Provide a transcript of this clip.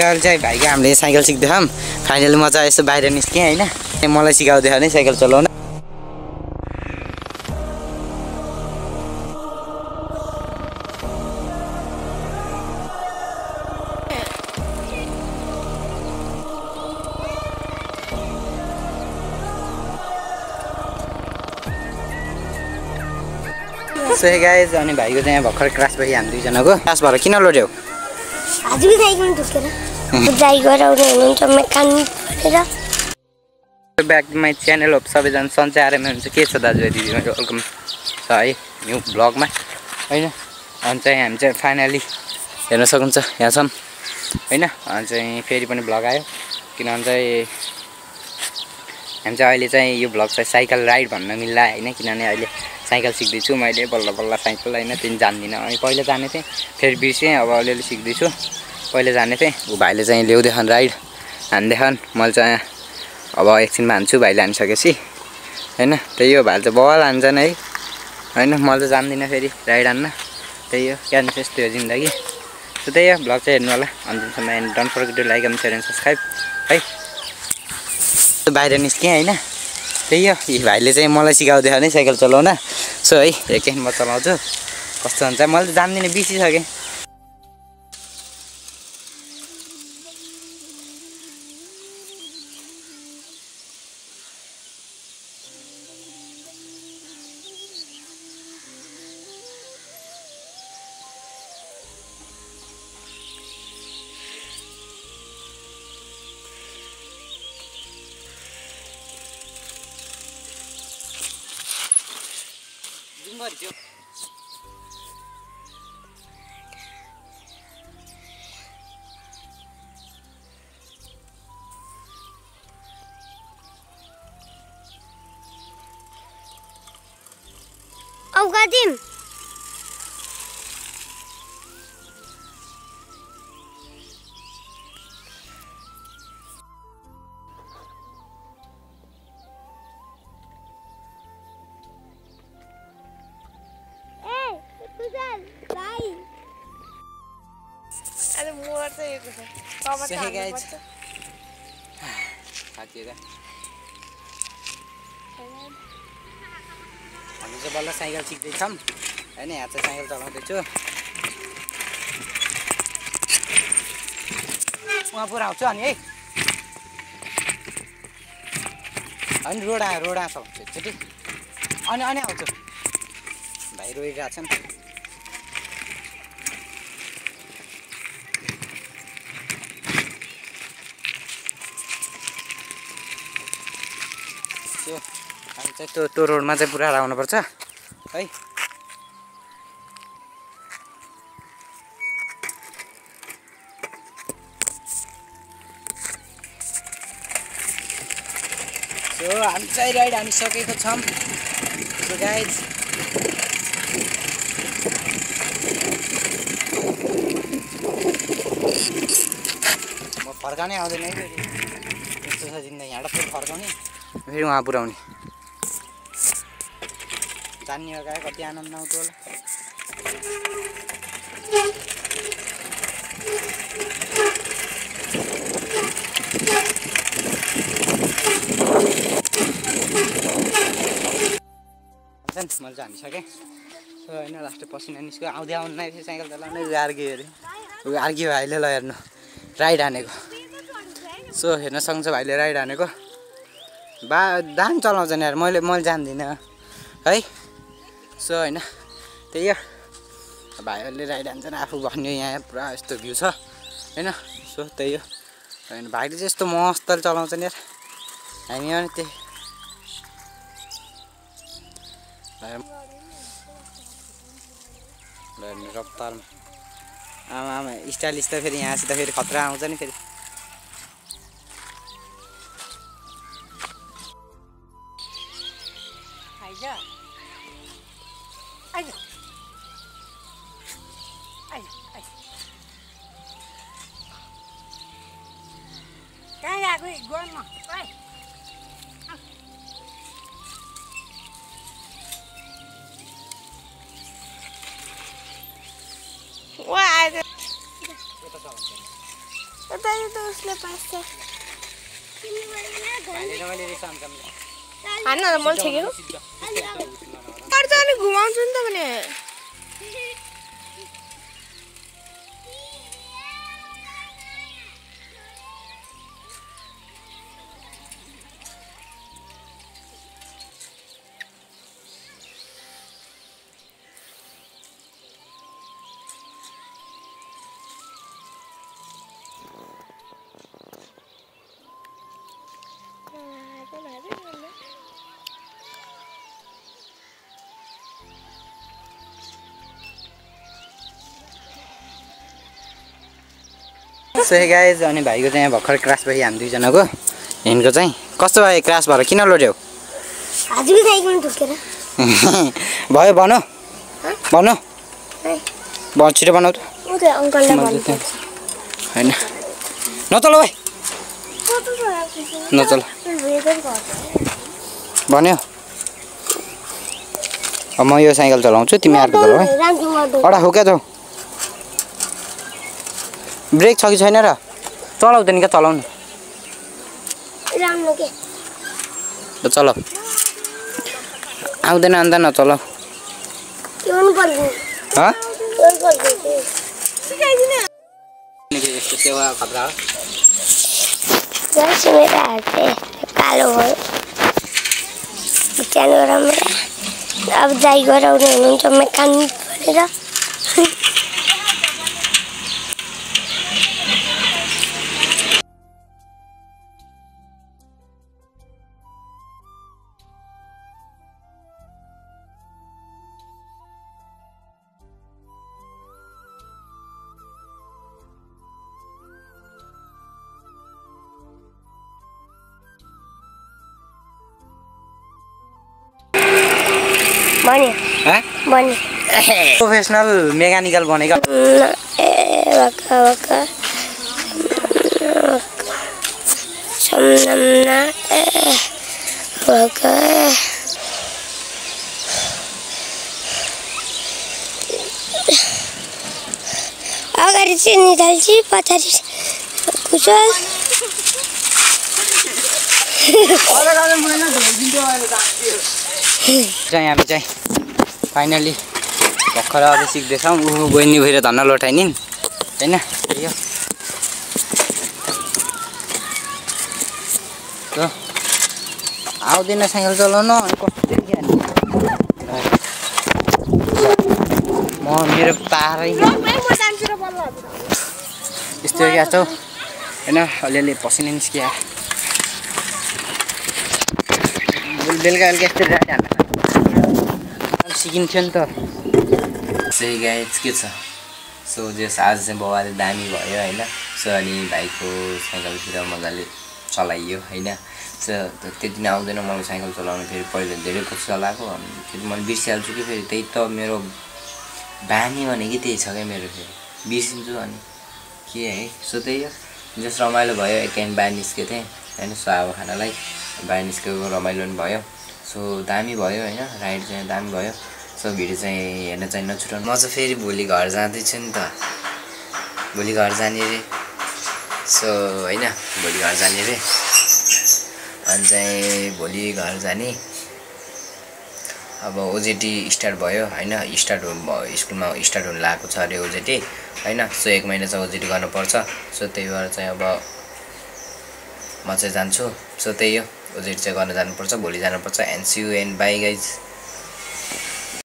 अहिले चाहिँ भाइको हामीले साइकल सिक्दैछौँ। फाइनली म चाहिँ यसो बाहिर निस्केँ होइन, मलाई सिकाउँदै नि साइकल चलाउन। सो हे गाइज, अनि भाइको चाहिँ भर्खर क्लास भयो हामी दुईजनाको। क्लास भएर किन लड्यौ? हजुर साइकल ठुकेर ड्राइभ गराउने हुनुहुन्छ मेकानिक भनेर। ब्याक टु माई च्यानल हो सबैजना सन्चै आरामै हुन्छ। के छ दाजुभाइ दिदीबहिनीहरू, वेलकम छ है न्यू ब्लगमा होइन। अनि चाहिँ हामी चाहिँ फाइनली हेर्न सक्नुहुन्छ यहाँ छौँ होइन। अनि चाहिँ फेरि पनि भ्लग आयो, किनभने चाहिँ हामी चाहिँ अहिले चाहिँ यो भ्लग चाहिँ साइकल राइड भन्न मिल्ला होइन, किनभने अहिले साइकल सिक्दैछु मैले बल्ल बल्ल साइकल होइन, त्यही जान्दिनँ। अनि पहिला जाने थिएँ फेरि बिर्सेँ, अब अलिअलि सिक्दैछु। पहिला जाने थिएँ, ऊ भाइले चाहिँ ल्याउँदैछन् राइड हान्दैछन्, मैले चाहिँ अब एकछिनमा हान्छु भाइले हानिसकेपछि होइन। त्यही हो, भाइले चाहिँ बल हान्छन् है होइन, मैले त जान्दिनँ फेरि राइड हान्न। त्यही हो, क्यान त्यस्तै हो जिन्दगी। सो त्यही हो, भ्लग चाहिँ हेर्नु होला अन्तिमसम्म and don't forget to like and share and subscribe है। बाहिर निस्केँ होइन, त्यही हो, यी भाइले चाहिँ मलाई सिकाउँदै नि साइकल चलाउन। सो है एकछिन म चलाउँछु, कस्तो हुन्छ मैले त जान्दिनँ, बिर्सिसकेँ। औकादिम हामी चाहिँ बल्ल साइकल सिक्दैछौँ होइन। यहाँ चाहिँ साइकल चलाउँदैछु, उहाँ पुरा आउँछु अनि है होइन। रोड आएछ एकचोटि अनि आउँछु। भाइ रोइरहेको छन्। हामी चाहिँ त्यो रोडमा चाहिँ पुरा आउनुपर्छ है। सो हामी चाहिँ राइड हानिसकेको छौँ। सो गाइज म फर्कानै आउँदैन है फेरि, यस्तो छ जिन्दगी। यहाँबाट फेरि फर्काउने फेरि उहाँ पुऱ्याउने, जान्ने हो क्या कति आनन्द आउँछ होला। मैले चाहिँ हानिसकेँ। सो होइन लास्ट पसिना निस्क्यो, आउँदै आउनु फेरि साइकल चलाउनु अर्ग्यो अरे, अर्ग्यो भाइले ल हेर्नु राइड हानेको। सो हेर्न सक्छ भाइले राइड हानेको, दाम चलाउँछ नि यार, मैले जान्दिनँ है। सो होइन त्यही हो, भाइहरूले राइड हान्छन्, आफू भन्यो यहाँ पुरा यस्तो भ्यू छ होइन। सो त्यही हो, होइन भाइले चाहिँ यस्तो मस्तले चलाउँछ नि यार, हामी पनि त्यही रफ्तारमा। आमा स्टाइलिस त फेरि यहाँसित फेरि खतरा आउँछ नि फेरि। उसले पास्छ हान्न त मैले छेकेको अर्थ अनि घुमाउँछु नि त भने सो हे गाइज अनि भाइको चाहिँ भर्खर क्रास भयो हामी दुईजनाको हिँडको चाहिँ कस्तो भयो क्रास भएर किन लड्यौ हजुरको साइकलमा ठोकेर भयो भन भन छिटो बनाऊ त म त अङ्कललाई भन्छु होइन नचल भाइ नचल भन्यो अब म यो साइकल चलाउँछु तिमी अर्को चलाऊ है अडा हो क्या त ब्रेक छ कि छैन र चलाउँदैन क्या चलाउनु राम्रो के ल चलाऊ आउँदैन अन्त नचलाऊ यस्तो सेवा खतरा हो मेरो हात कालो भयो त्यहाँबाट राम्रो अब जाई गराउने हुनुहुन्छ मेकानिक भनेर बन्यो प्रोफेसनल मेकानिकल बनेको अगाडि चाहिँ निधाल्छु पछाडि कुचल हामी चाहिँ फाइनली भर्खर अब सिक्दैछौँ बहिनी भएर धन्न लोटाइनिन् होइन त्यही हो आउँदैन साइकल चलाउन म मेरो पारै यस्तो क्या छौ होइन अलिअलि पसिना निस्किया बेलुका बेलुका यस्तो सिकिन्थ्यो नि त सही गाइज के छ सो जस आज चाहिँ बाबाले दामी भयो होइन सो अनि भाइको साइकलतिर मजाले चलाइयो होइन सो त्यति नै आउँदैन मलाई साइकल चलाउनु फेरि पहिला धेरै पछि चलाएको अनि फेरि मैले बिर्सिहाल्छु कि फेरि त्यही त मेरो बानी भनेको त्यही छ क्या मेरो फेरि बिर्सिन्छु अनि के है सो त्यही हो जस रमाइलो भयो एकैन बाहिर निस्केको थिएँ होइन सो अब खानालाई बाहिर निस्केको रमाइलो पनि भयो सो दामी भयो होइन राइड चाहिँ दामी भयो सो भिडियो चाहिँ हेर्न चाहिँ नछुटाउनु म चाहिँ फेरि भोलि घर जाँदैछु नि त भोलि घर जाने रे सो होइन भोलि घर जाने रे अनि चाहिँ भोलि घर जाने अब ओजेटी स्टार्ट भयो होइन स्टार्ट स्कुलमा स्टार्ट हुन लागेको छ अरे ओजेटी होइन सो 1 महिना चाहिँ ओजेटी गर्नुपर्छ सो त्यही भएर चाहिँ अब म चाहिँ जान्छु सो त्यही हो ओजेटी चाहिँ गर्न जानुपर्छ भोलि जानुपर्छ and see you and bye guys